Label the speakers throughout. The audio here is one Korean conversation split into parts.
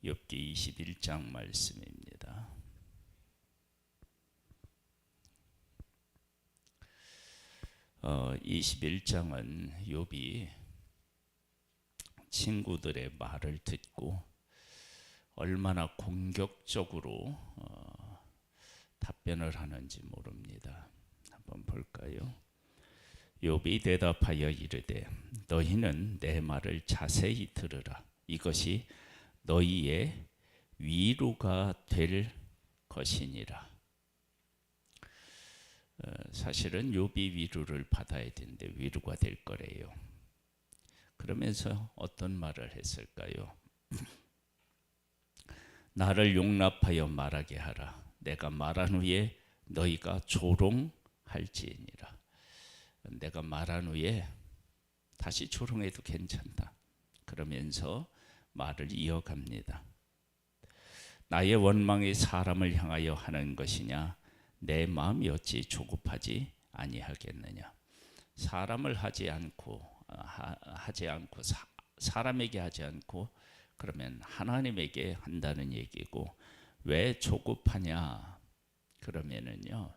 Speaker 1: 욥기 21장 말씀입니다. 21장은 욥이 친구들의 말을 듣고 얼마나 공격적으로 답변을 하는지 모릅니다. 한번 볼까요? 욥이 대답하여 이르되 너희는 내 말을 자세히 들으라. 이것이 너희의 위로가 될 것이니라. 사실은 욥이 위로를 받아야 되는데 위로가 될 거래요. 그러면서 어떤 말을 했을까요? 나를 용납하여 말하게 하라. 내가 말한 후에 너희가 조롱할지니라. 내가 말한 후에 다시 조롱해도 괜찮다. 그러면서 말을 이어갑니다. 나의 원망이 사람을 향하여 하는 것이냐? 내 마음이 어찌 조급하지 아니하겠느냐? 사람을 하지 않고 사람에게 하지 않고 그러면 하나님에게 한다는 얘기고, 왜 조급하냐? 그러면은요,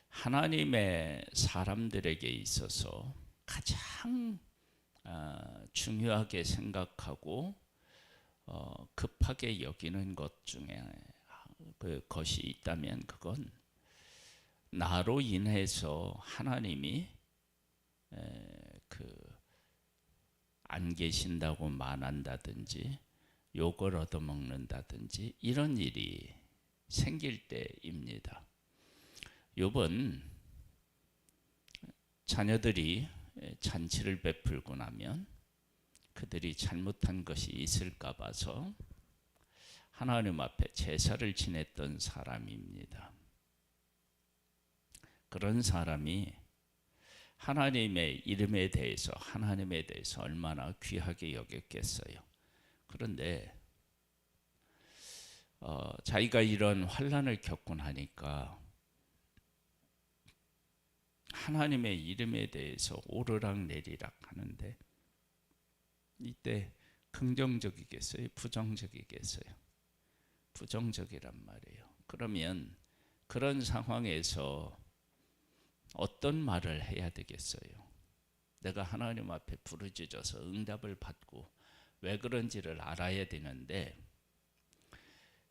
Speaker 1: 하나님의 사람들에게 있어서 가장 중요하게 생각하고 급하게 여기는 것 중에 그것이 있다면 그건 나로 인해서 하나님이 안 계신다고 말한다든지 욕을 얻어먹는다든지 이런 일이 생길 때입니다. 욥은 자녀들이 잔치를 베풀고 나면 그들이 잘못한 것이 있을까 봐서 하나님 앞에 제사를 지냈던 사람입니다. 그런 사람이 하나님의 이름에 대해서, 하나님에 대해서 얼마나 귀하게 여겼겠어요. 그런데 자기가 이런 환난을 겪고 나니까 하나님의 이름에 대해서 오르락내리락 하는데, 이때 긍정적이겠어요? 부정적이겠어요? 부정적이란 말이에요. 그러면 그런 상황에서 어떤 말을 해야 되겠어요? 내가 하나님 앞에 부르짖어서 응답을 받고 왜 그런지를 알아야 되는데,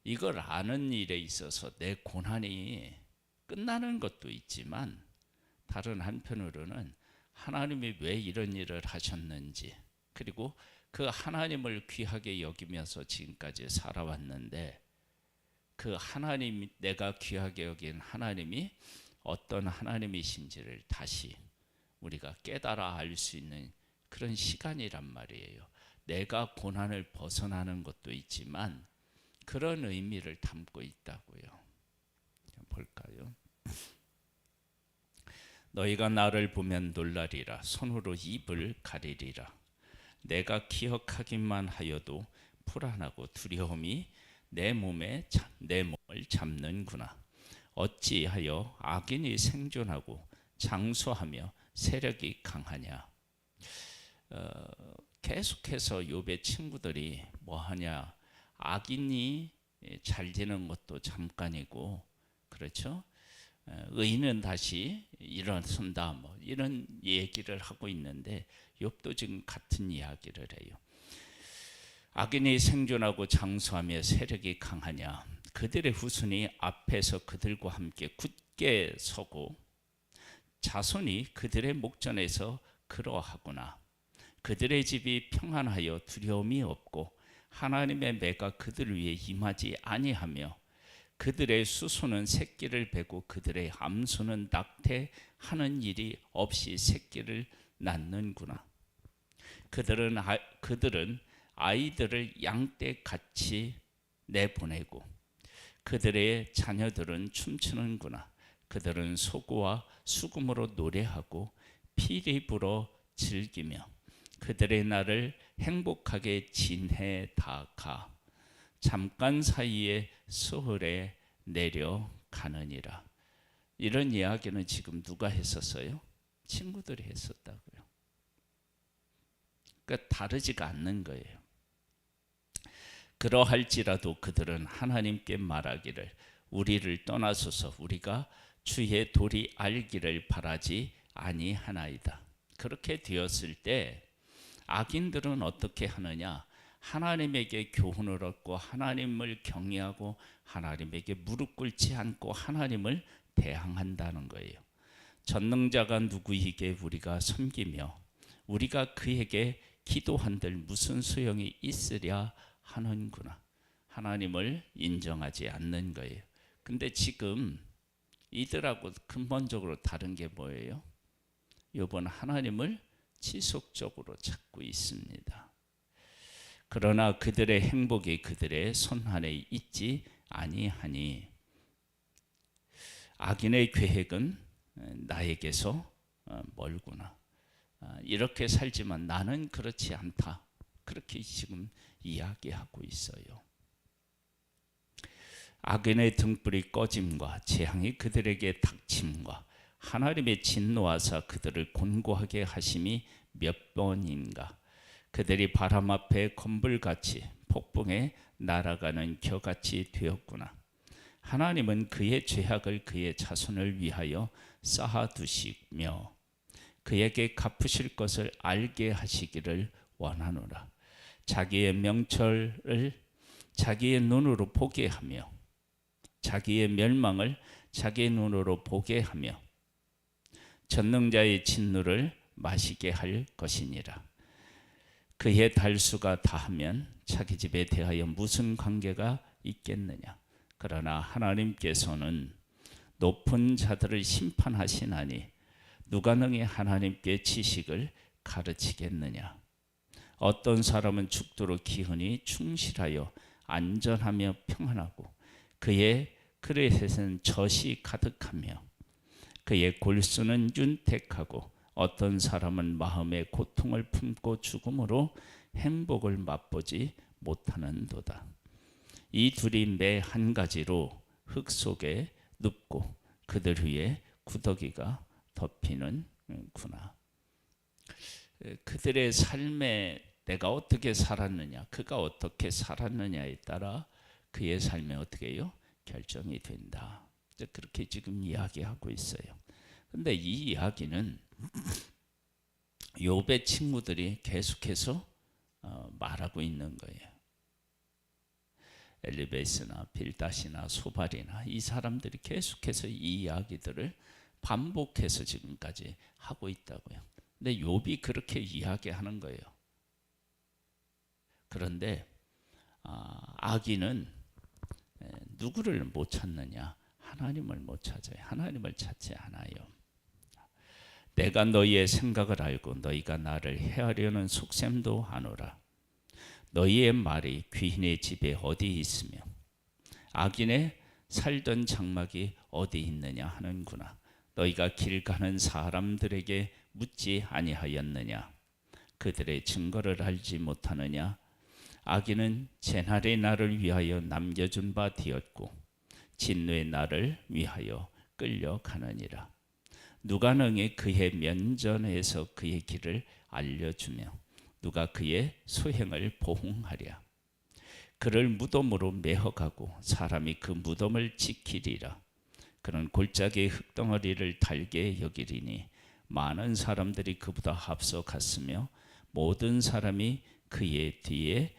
Speaker 1: 이걸 아는 일에 있어서 내 고난이 끝나는 것도 있지만 다른 한편으로는 하나님이 왜 이런 일을 하셨는지, 그리고 그 하나님을 귀하게 여기면서 지금까지 살아왔는데 그 하나님, 내가 귀하게 여긴 하나님이 어떤 하나님이신지를 다시 우리가 깨달아 알 수 있는 그런 시간이란 말이에요. 내가 고난을 벗어나는 것도 있지만 그런 의미를 담고 있다고요. 볼까요? 너희가 나를 보면 놀라리라. 손으로 입을 가리리라. 내가 기억하기만 하여도 불안하고 두려움이 내 몸을 잡는구나. 어찌하여 악인이 생존하고 장수하며 세력이 강하냐? 계속해서 욥의 친구들이 뭐하냐? 악인이 잘 되는 것도 잠깐이고, 그렇죠? 의인은 다시 일어선다, 뭐 이런 얘기를 하고 있는데 욥도 지금 같은 이야기를 해요. 악인이 생존하고 장수하며 세력이 강하냐? 그들의 후손이 앞에서 그들과 함께 굳게 서고 자손이 그들의 목전에서 그러하구나. 그들의 집이 평안하여 두려움이 없고 하나님의 매가 그들 위에 임하지 아니하며 그들의 수소는 새끼를 베고 그들의 암소는 낙태하는 일이 없이 새끼를 낳는구나. 그들은 아이들을 양떼같이 내보내고 그들의 자녀들은 춤추는구나. 그들은 소고와 수금으로 노래하고 피리 불어 즐기며 그들의 날을 행복하게 지내 다가 잠깐 사이에 소홀에 내려가느니라. 이런 이야기는 지금 누가 했었어요? 친구들이 했었다고요. 그러니까 다르지가 않는 거예요. 그러할지라도 그들은 하나님께 말하기를 우리를 떠나소서 우리가 주의 도리 알기를 바라지 아니하나이다. 그렇게 되었을 때 악인들은 어떻게 하느냐? 하나님에게 교훈을 얻고 하나님을 경외하고 하나님에게 무릎 꿇지 않고 하나님을 대항한다는 거예요. 전능자가 누구이게 우리가 섬기며 우리가 그에게 기도한들 무슨 소용이 있으랴 하는구나. 하나님을 인정하지 않는 거예요. 근데 지금 이들하고 근본적으로 다른 게 뭐예요? 욥은 하나님을 지속적으로 찾고 있습니다. 그러나 그들의 행복이 그들의 손안에 있지 아니하니 악인의 계획은 나에게서 멀구나. 이렇게 살지만 나는 그렇지 않다. 그렇게 지금 이야기하고 있어요. 악인의 등불이 꺼짐과 재앙이 그들에게 닥침과 하나님의 진노하사 그들을 곤고하게 하심이 몇 번인가. 그들이 바람 앞에 건불같이 폭풍에 날아가는 겨같이 되었구나. 하나님은 그의 죄악을 그의 자손을 위하여 쌓아두시며 그에게 갚으실 것을 알게 하시기를 원하노라. 자기의 명철을 자기의 눈으로 보게 하며 자기의 멸망을 자기의 눈으로 보게 하며 전능자의 진노를 마시게 할 것이니라. 그의 달수가 다하면 자기 집에 대하여 무슨 관계가 있겠느냐. 그러나 하나님께서는 높은 자들을 심판하시나니 누가 능히 하나님께 지식을 가르치겠느냐. 어떤 사람은 죽도록 기흔이 충실하여 안전하며 평안하고 그의 그릇에는 젖이 가득하며 그의 골수는 윤택하고 어떤 사람은 마음의 고통을 품고 죽음으로 행복을 맛보지 못하는도다. 이 둘이 매 한 가지로 흙 속에 눕고 그들 위에 구더기가 덮이는구나. 그들의 삶에 내가 어떻게 살았느냐, 그가 어떻게 살았느냐에 따라 그의 삶에 어떻게 해요? 결정이 된다. 그렇게 지금 이야기하고 있어요. 근데 이 이야기는 욥의 친구들이 계속해서 말하고 있는 거예요. 엘리베스나 빌닷이나 소발이나 이 사람들이 계속해서 이 이야기들을 반복해서 지금까지 하고 있다고요. 근데 욥이 그렇게 이야기하는 거예요. 그런데 악인은 누구를 못 찾느냐? 하나님을 못 찾아요. 하나님을 찾지 않아요. 내가 너희의 생각을 알고 너희가 나를 해하려는 속셈도 아노라. 너희의 말이 귀인의 집에 어디 있으며 악인의 살던 장막이 어디 있느냐 하는구나. 너희가 길 가는 사람들에게 묻지 아니하였느냐. 그들의 증거를 알지 못하느냐. 악인은 재날의 날을 위하여 남겨준 바 되었고 진노의 날을 위하여 끌려가느니라. 누가 능히 그의 면전에서 그의 길을 알려주며 누가 그의 소행을 보응하랴. 그를 무덤으로 메어가고 사람이 그 무덤을 지키리라. 그는 골짜기의 흙덩어리를 달게 여기리니 많은 사람들이 그보다 앞서 갔으며 모든 사람이 그의 뒤에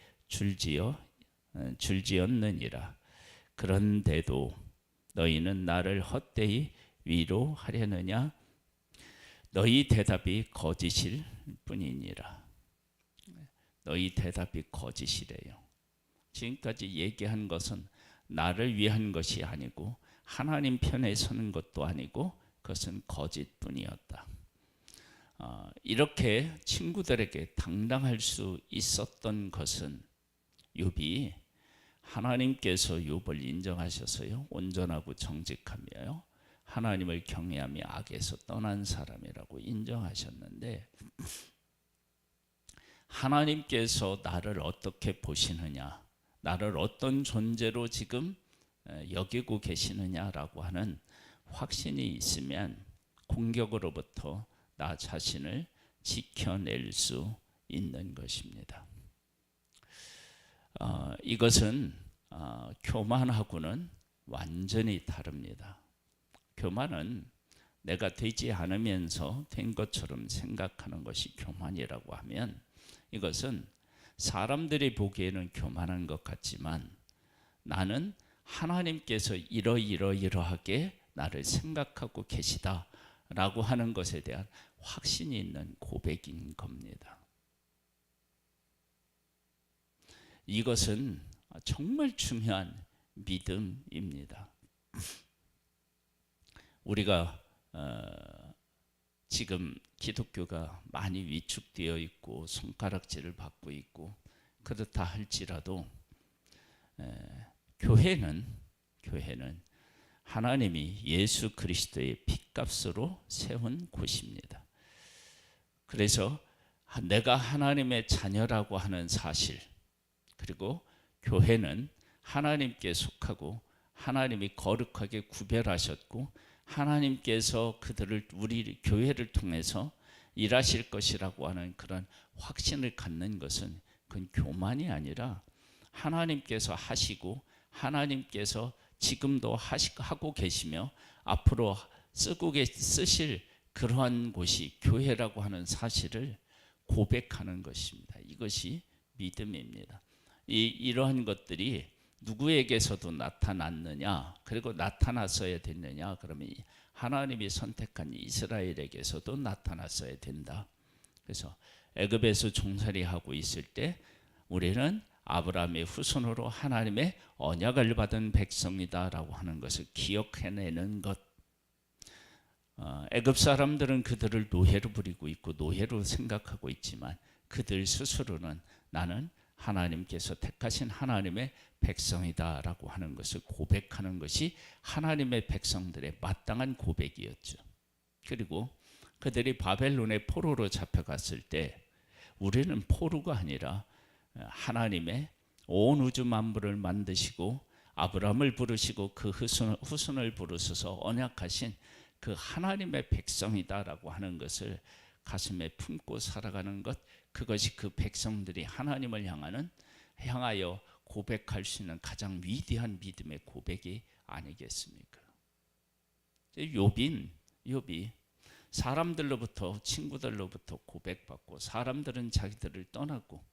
Speaker 1: 줄지었느니라. 그런데도 너희는 나를 헛되이 위로하려느냐? 너희 대답이 거짓일 뿐이니라. 너희 대답이 거짓이래요. 지금까지 얘기한 것은 나를 위한 것이 아니고 하나님 편에 서는 것도 아니고 그것은 거짓뿐이었다. 이렇게 친구들에게 당당할 수 있었던 것은 욥이 하나님께서 욥을 인정하셔서요 온전하고 정직하며요 하나님을 경외하며 악에서 떠난 사람이라고 인정하셨는데 하나님께서 나를 어떻게 보시느냐, 나를 어떤 존재로 지금 여기고 계시느냐라고 하는 확신이 있으면 공격으로부터 나 자신을 지켜낼 수 있는 것입니다. 이것은 교만하고는 완전히 다릅니다. 교만은 내가 되지 않으면서 된 것처럼 생각하는 것이 교만이라고 하면, 이것은 사람들이 보기에는 교만한 것 같지만 나는 하나님께서 이러이러이러하게 나를 생각하고 계시다라고 하는 것에 대한 확신이 있는 고백인 겁니다. 이것은 정말 중요한 믿음입니다. 우리가 지금 기독교가 많이 위축되어 있고 손가락질을 받고 있고 그렇다 할지라도 교회는 하나님이 예수 그리스도의 핏값으로 세운 곳입니다. 그래서 내가 하나님의 자녀라고 하는 사실, 그리고 교회는 하나님께 속하고 하나님이 거룩하게 구별하셨고 하나님께서 그들을, 우리 교회를 통해서 일하실 것이라고 하는 그런 확신을 갖는 것은 그건 교만이 아니라 하나님께서 하시고 하나님께서 지금도 하고 계시며 앞으로 쓰실 그러한 곳이 교회라고 하는 사실을 고백하는 것입니다. 이것이 믿음입니다. 이러한 것들이 누구에게서도 나타났느냐, 그리고 나타났어야 됐느냐, 그러면 하나님이 선택한 이스라엘에게서도 나타났어야 된다. 그래서 애굽에서 종살이하고 있을 때 우리는 아브라함의 후손으로 하나님의 언약을 받은 백성이다라고 하는 것을 기억해내는 것. 애굽 사람들은 그들을 노예로 부리고 있고 노예로 생각하고 있지만 그들 스스로는 나는 하나님께서 택하신 하나님의 백성이다라고 하는 것을 고백하는 것이 하나님의 백성들의 마땅한 고백이었죠. 그리고 그들이 바벨론의 포로로 잡혀갔을 때 우리는 포로가 아니라 하나님의 온 우주 만물을 만드시고 아브라함을 부르시고 그 후손을 부르셔서 언약하신 그 하나님의 백성이다라고 하는 것을 가슴에 품고 살아가는 것, 그것이 그 백성들이 하나님을 향하여 고백할 수 있는 가장 위대한 믿음의 고백이 아니겠습니까? 욥이 사람들로부터, 친구들로부터 고백받고 사람들은 자기들을 떠났고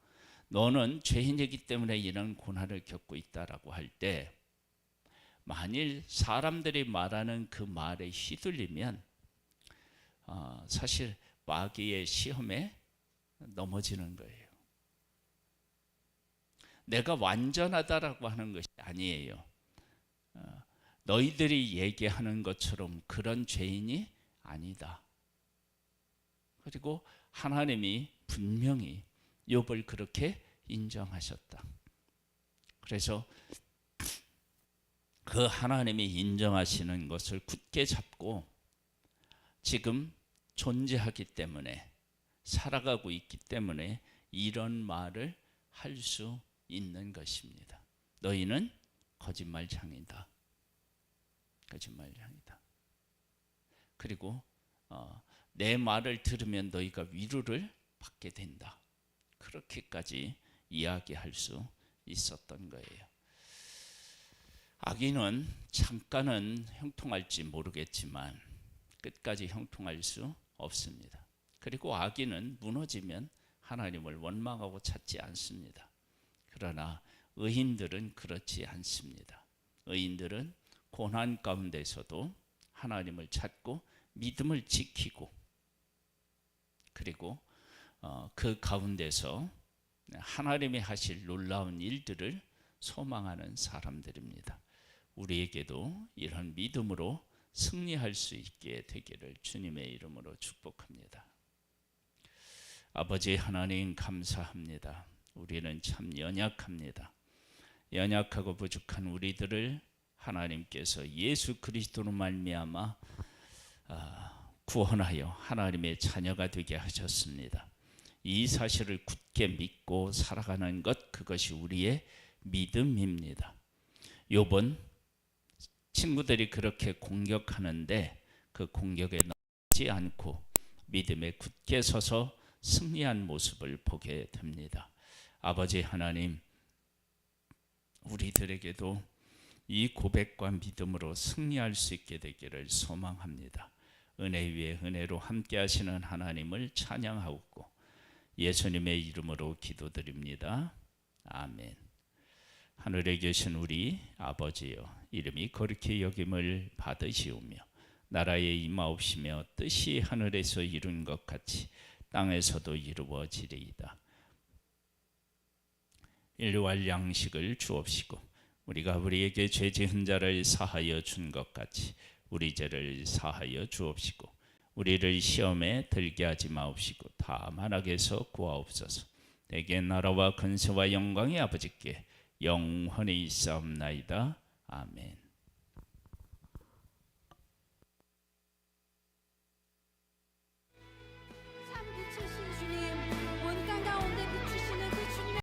Speaker 1: 너는 죄인이기 때문에 이런 고난을 겪고 있다라고 할 때, 만일 사람들이 말하는 그 말에 휘둘리면 사실 마귀의 시험에 넘어지는 거예요. 내가 완전하다라고 하는 것이 아니에요. 너희들이 얘기하는 것처럼 그런 죄인이 아니다. 그리고 하나님이 분명히 욥을 그렇게 인정하셨다. 그래서 그 하나님이 인정하시는 것을 굳게 잡고 지금 존재하기 때문에, 살아가고 있기 때문에 이런 말을 할 수 있는 것입니다. 너희는 거짓말장이다. 거짓말장이다. 그리고 내 말을 들으면 너희가 위로를 받게 된다. 그렇게까지 이야기할 수 있었던 거예요. 악인은 잠깐은 형통할지 모르겠지만 끝까지 형통할 수 없습니다. 그리고 악인은 무너지면 하나님을 원망하고 찾지 않습니다. 그러나 의인들은 그렇지 않습니다. 의인들은 고난 가운데서도 하나님을 찾고 믿음을 지키고, 그리고 그 가운데서 하나님이 하실 놀라운 일들을 소망하는 사람들입니다. 우리에게도 이런 믿음으로 승리할 수 있게 되기를 주님의 이름으로 축복합니다. 아버지 하나님, 감사합니다. 우리는 참 연약합니다. 연약하고 부족한 우리들을 하나님께서 예수 그리스도로 말미암아 구원하여 하나님의 자녀가 되게 하셨습니다. 이 사실을 굳게 믿고 살아가는 것, 그것이 우리의 믿음입니다. 욥은 친구들이 그렇게 공격하는데 그 공격에 넘지 않고 믿음에 굳게 서서 승리한 모습을 보게 됩니다. 아버지 하나님, 우리들에게도 이 고백과 믿음으로 승리할 수 있게 되기를 소망합니다. 은혜 위에 은혜로 함께 하시는 하나님을 찬양하고 예수님의 이름으로 기도드립니다. 아멘. 하늘에 계신 우리 아버지여, 이름이 거룩히 여김을 받으시오며 나라에 임하옵시며 뜻이 하늘에서 이룬 것 같이 땅에서도 이루어지리이다. 일용할 양식을 주옵시고 우리가 우리에게 죄 지은 자를 사하여 준 것 같이 우리 죄를 사하여 주옵시고 우리를 시험에 들게 하지 마옵시고 다만 악에서 구하옵소서. 내게 나라와 근세와 영광이 아버지께 영원히 있사옵나이다. 아멘.